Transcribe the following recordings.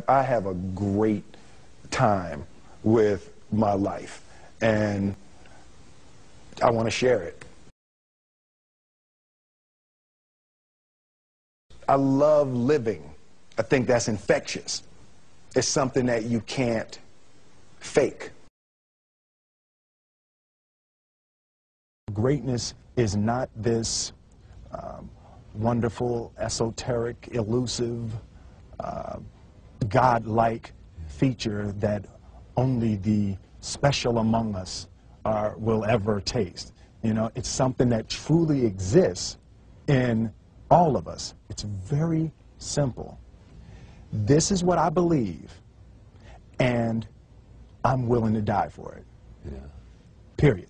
I have a great time with my life, and I want to share it. I love living. I think that's infectious. It's something that you can't fake. Greatness is not this wonderful, esoteric, elusive, God-like feature that only the special among us will ever taste. You know, it's something that truly exists in all of us. It's very simple. This is what I believe, and I'm willing to die for it. Yeah. Period.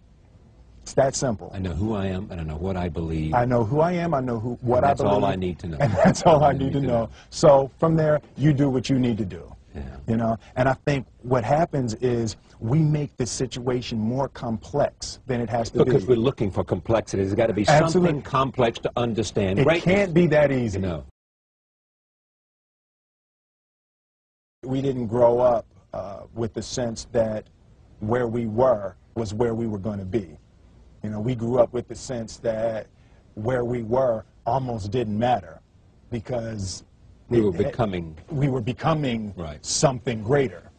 It's that simple. I know who I am, and I know what I believe. I know who I am, I know what I believe. That's all I need to know. And that's all I need to know. So from there, you do what you need to do. Yeah. You know, and I think what happens is we make the situation more complex than it has to be. Because we're looking for complexity. There's got to be something complex to understand. It can't be that easy. No. We didn't grow up with the sense that where we were was where we were going to be. You know, we grew up with the sense that where we were almost didn't matter because we were becoming right. Something greater.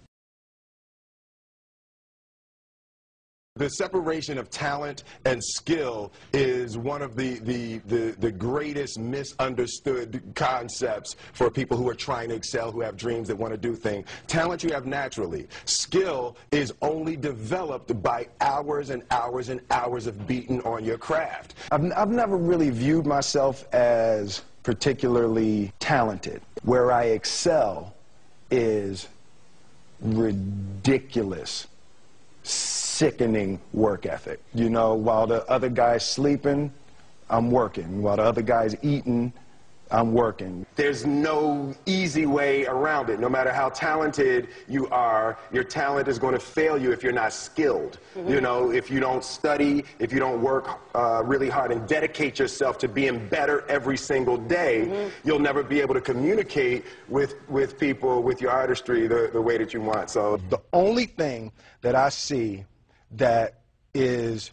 The separation of talent and skill is one of the greatest misunderstood concepts for people who are trying to excel, who have dreams that want to do things. Talent you have naturally. Skill is only developed by hours and hours and hours of beating on your craft. I've never really viewed myself as particularly talented. Where I excel is ridiculous, sickening work ethic. You know, while the other guy's sleeping, I'm working. While the other guy's eating, I'm working. There's no easy way around it. No matter how talented you are, your talent is going to fail you if you're not skilled. Mm-hmm. You know, if you don't study, if you don't work really hard and dedicate yourself to being better every single day, mm-hmm. you'll never be able to communicate with people, with your artistry, the way that you want. So the only thing that I see that is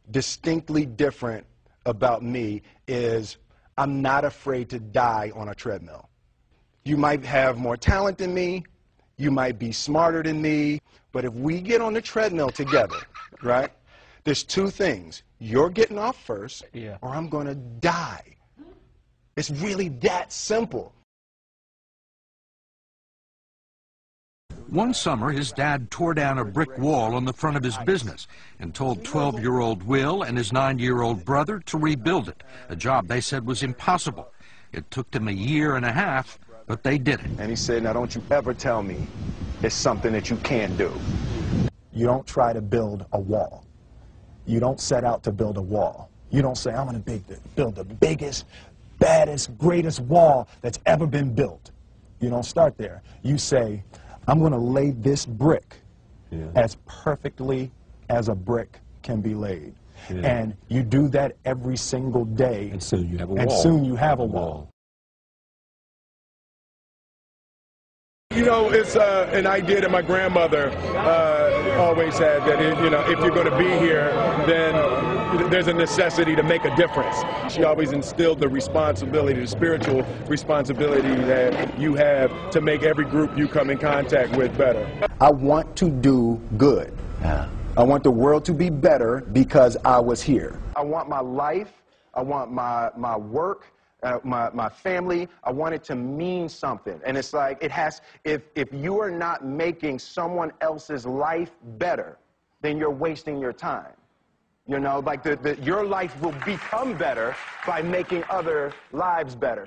distinctly different about me is I'm not afraid to die on a treadmill. You might have more talent than me, you might be smarter than me, but if we get on the treadmill together, right, there's two things. You're getting off first, or I'm going to die. It's really that simple. One summer, his dad tore down a brick wall on the front of his business and told 12-year-old Will and his 9-year-old brother to rebuild it, a job they said was impossible. It took them a year and a half, but they did it. And he said, now don't you ever tell me it's something that you can't do. You don't try to build a wall. You don't set out to build a wall. You don't say, I'm going to build the biggest, baddest, greatest wall that's ever been built. You don't start there. You say, I'm going to lay this brick as perfectly as a brick can be laid. Yeah. And you do that every single day. And soon you have a wall. And soon you have a wall. You know, it's an idea that my grandmother always had, that you know, if you're going to be here, then there's a necessity to make a difference. She always instilled the responsibility, the spiritual responsibility that you have to make every group you come in contact with better. I want to do good. I want the world to be better because I was here. I want my life, I want my work, my family, I want it to mean something. And it's like, it has, if you are not making someone else's life better, then you're wasting your time. You know, like your life will become better by making other lives better.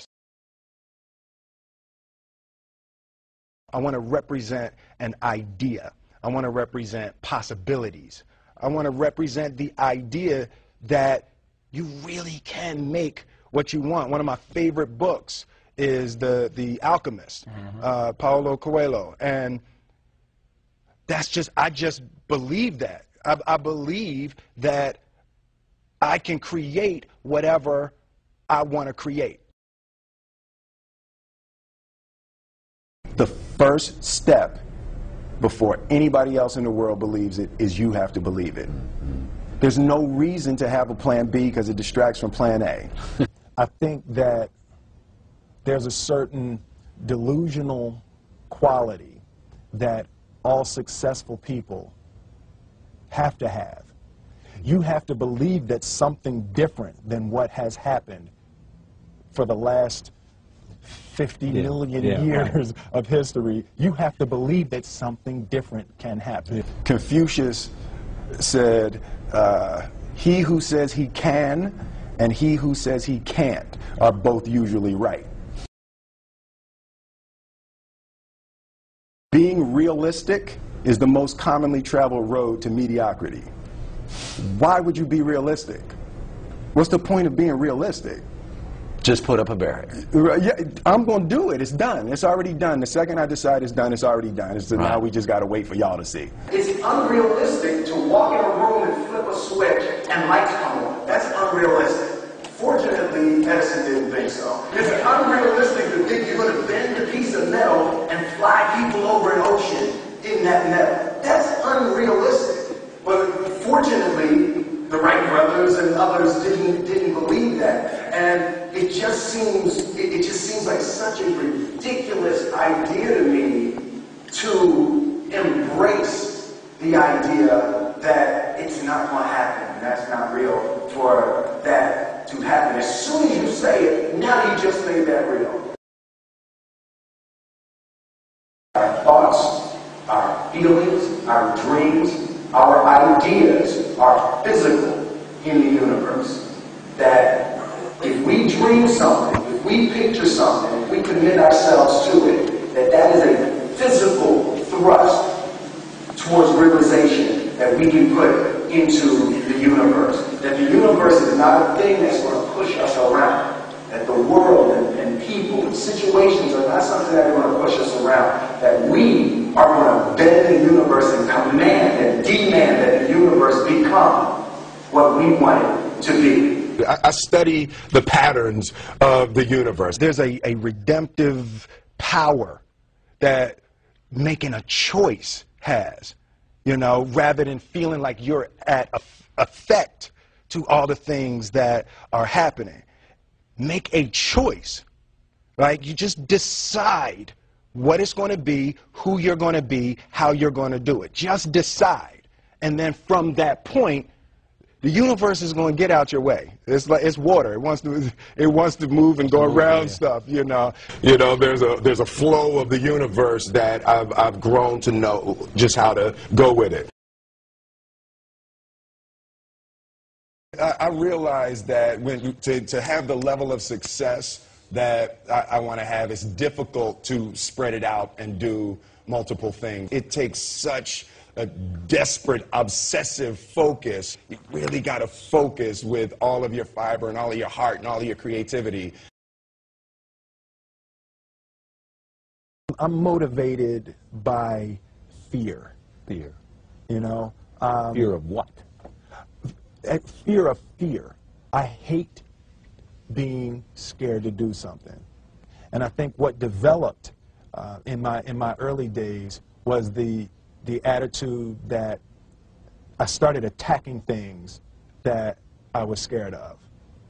I want to represent an idea. I want to represent possibilities. I want to represent the idea that you really can make what you want. One of my favorite books is The Alchemist, Paulo Coelho, and I just believe that. I believe that I can create whatever I want to create. The first step before anybody else in the world believes it is you have to believe it. There's no reason to have a plan B because it distracts from plan A. I think that there's a certain delusional quality that all successful people have to have. You have to believe that something different than what has happened for the last 50 million years of history. You have to believe that something different can happen. Confucius said, he who says he can and he who says he can't are both usually right. Being realistic is the most commonly traveled road to mediocrity. Why would you be realistic? What's the point of being realistic? Just put up a barrier. Yeah, I'm going to do it. It's done. It's already done. The second I decide it's done, it's already done. So now we just got to wait for y'all to see. It's unrealistic to walk in a room and flip a switch and lights come on. That's unrealistic. Fortunately, Edison didn't think so. It's unrealistic to think you're going to bend a piece of metal and fly people over an ocean in that metal. That's unrealistic. But fortunately, the Wright brothers and others didn't believe that. And it just seems like such a ridiculous idea to me to embrace the idea that it's not going to happen, and that's not real for that to happen. As soon as you say it, now you just made that real. Our thoughts, our feelings, our dreams, our ideas are physical in the universe. That if we dream something, if we picture something, if we commit ourselves to it, that is a physical thrust towards realization that we can put into the universe. That the universe is not a thing that's going to push us around. That the world and people and situations are not something that are going to push us around. That we are going to bend the universe and command and demand that the universe become what we want it to be. I study the patterns of the universe. There's a redemptive power that making a choice has, you know, rather than feeling like you're at effect to all the things that are happening. Make a choice, right? You just decide what it's going to be, who you're going to be, how you're going to do it. Just decide. And then from that point, the universe is going to get out your way. It's like it's water. It wants to move and go around stuff, you know. You know, there's a flow of the universe that I've grown to know just how to go with it. I realize that to have the level of success that I want to have, it's difficult to spread it out and do multiple things. It takes such a desperate, obsessive focus. You really got to focus with all of your fiber and all of your heart and all of your creativity. I'm motivated by fear. Fear. You know? Fear of what? Fear of fear. I hate being scared to do something. And I think what developed in my early days was the attitude that I started attacking things that I was scared of.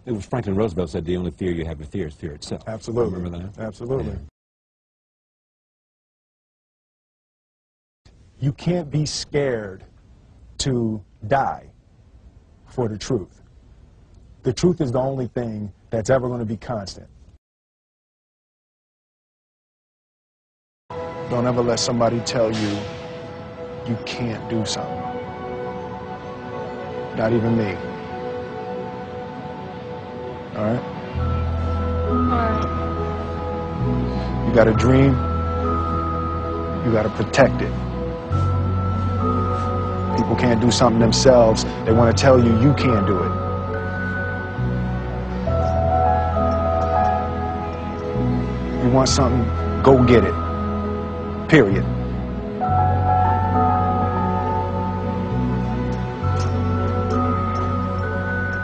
It was Franklin Roosevelt said the only fear you have to fear is fear itself. Absolutely. Remember that? Absolutely. Yeah. You can't be scared to die for the truth. The truth is the only thing that's ever going to be constant. Don't ever let somebody tell you you can't do something. Not even me. All right? You got a dream, you got to protect it. People can't do something themselves. They want to tell you you can't do it. You want something, go get it. Period.